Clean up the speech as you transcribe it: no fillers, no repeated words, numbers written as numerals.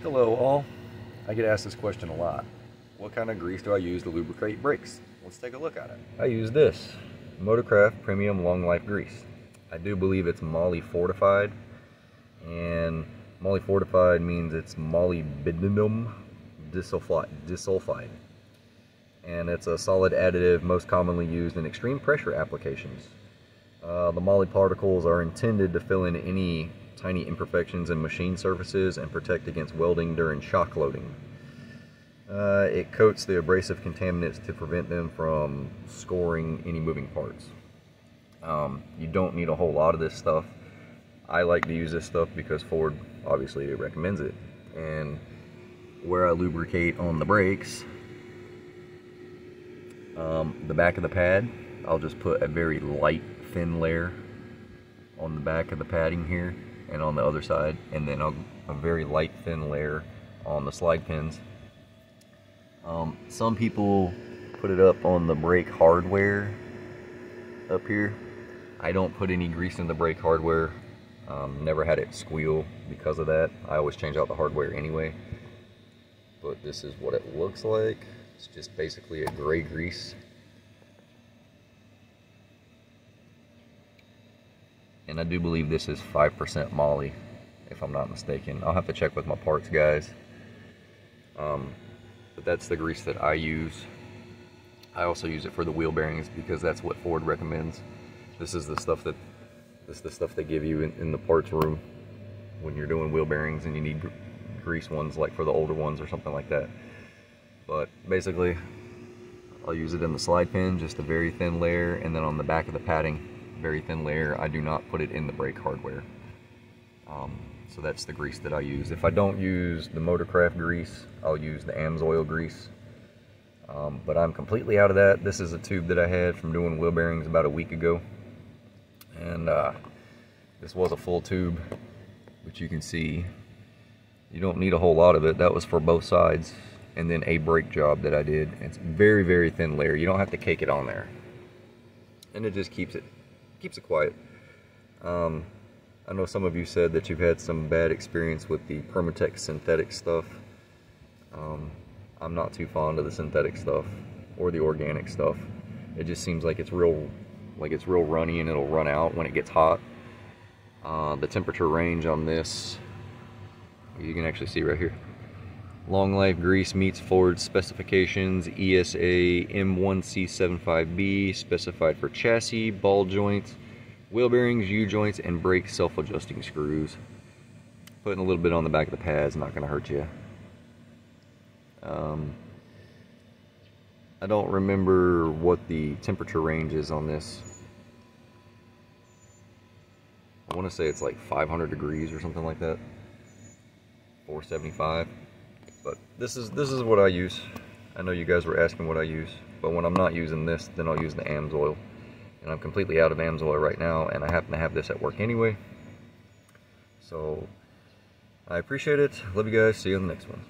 Hello all. I get asked this question a lot. What kind of grease do I use to lubricate brakes? Let's take a look at it. I use this Motorcraft Premium Long Life Grease. I do believe it's Moly Fortified, and Moly Fortified means it's molybdenum disulfide, and it's a solid additive most commonly used in extreme pressure applications. The moly particles are intended to fill in any tiny imperfections in machine surfaces and protect against welding during shock loading. It coats the abrasive contaminants to prevent them from scoring any moving parts. You don't need a whole lot of this stuff. I like to use this stuff because Ford obviously recommends it. And where I lubricate on the brakes, the back of the pad, I'll just put a very light, thin layer on the back of the padding here and on the other side, and then a very light, thin layer on the slide pins. Some people put it up on the brake hardware up here. I don't put any grease in the brake hardware. Never had it squeal because of that. I always change out the hardware anyway. But this is what it looks like. It's just basically a gray grease. And I do believe this is 5% moly, if I'm not mistaken. I'll have to check with my parts guys. But that's the grease that I use. I also use it for the wheel bearings because that's what Ford recommends. This is the stuff they give you in the parts room when you're doing wheel bearings and you need grease ones, like for the older ones or something like that. But basically, I'll use it in the slide pin, just a very thin layer, and then on the back of the padding, very thin layer. I do not put it in the brake hardware. So that's the grease that I use. If I don't use the Motorcraft grease, I'll use the Amsoil grease. But I'm completely out of that. This is a tube that I had from doing wheel bearings about a week ago. And this was a full tube, which you can see you don't need a whole lot of it. That was for both sides. And then a brake job that I did. It's very, very thin layer. You don't have to cake it on there. And it just keeps it quiet. I know some of you said that you've had some bad experience with the Permatex synthetic stuff. I'm not too fond of the synthetic stuff or the organic stuff. It just seems like it's real runny, and it'll run out when it gets hot. The temperature range on this, you can actually see right here. Long life grease meets Ford specifications. ESA M1C75B, specified for chassis, ball joints, wheel bearings, U-joints, and brake self-adjusting screws. Putting a little bit on the back of the pad is not going to hurt you. I don't remember what the temperature range is on this. I want to say it's like 500 degrees or something like that. 475. But this is what I use. I know you guys were asking what I use, but when I'm not using this, then I'll use the Amsoil. And I'm completely out of Amsoil right now, and I happen to have this at work anyway. So I appreciate it. Love you guys. See you on the next one.